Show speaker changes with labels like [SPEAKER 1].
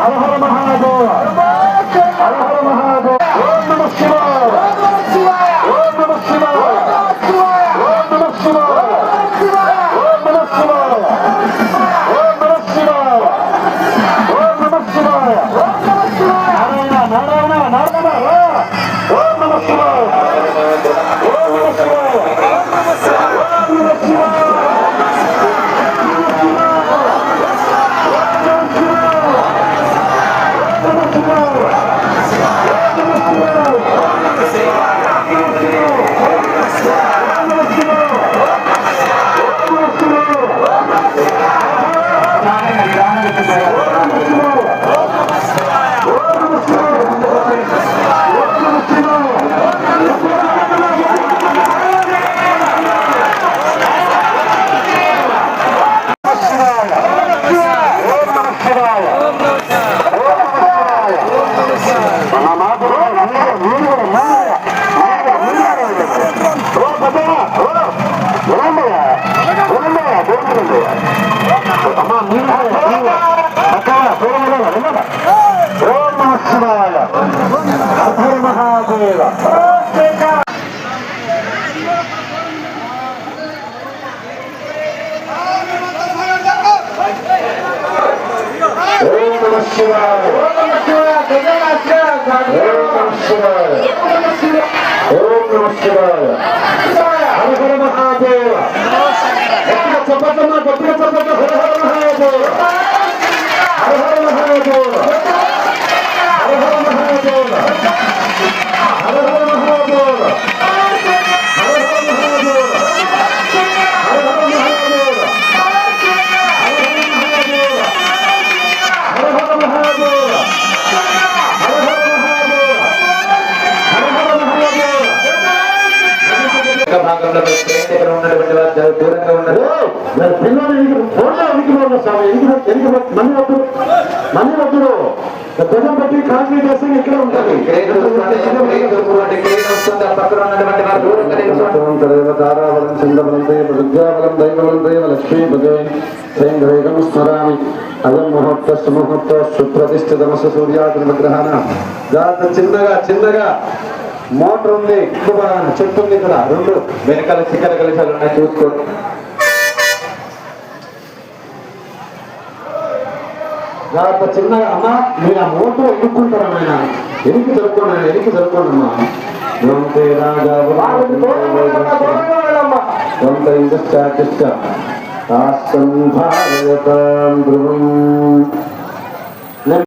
[SPEAKER 1] హర మహాదేవ హర హర మహాదేవ ఓం నమః శివాయ ఓం నమః శివాయ ఓం నమః శివాయ ఓం నమః శివాయ ఓం నమః శివాయ ఓం నమః శివాయ ఓం నమః శివాయ నారాయణ నారాయణ నారాయణ ఓం నమః శివాయ ఓం నమః శివాయ ఓం నమః శివాయ ధ్వజం పెట్టి కాంక్రీట్ వేస్తే ఇక్కడ ఉంటుంది. లక్ష్మీపదేగం స్మరామి అయం ముహూర్త సుముహూర్త సుప్రతిష్ఠితమస సూర్యాగ్ని విగ్రహాన జాత చిన్నగా చిన్నగా మోటార్ ఉంది, ఎక్కువ చెట్టు ఉంది. ఇక్కడ రెండు వెనకాల చిక్కల కలిసాలు ఉన్నాయి, చూసుకోండి. జాత చిన్నగా అమ్మ మీరు ఆ మోటార్ ఎన్నుకుంటారమ్మ, ఆయన ఎనికి జరుపుకోండి, ఎనికి జరుపుకోండి అమ్మా. కొంత ఇందుష్ట ధ్రువం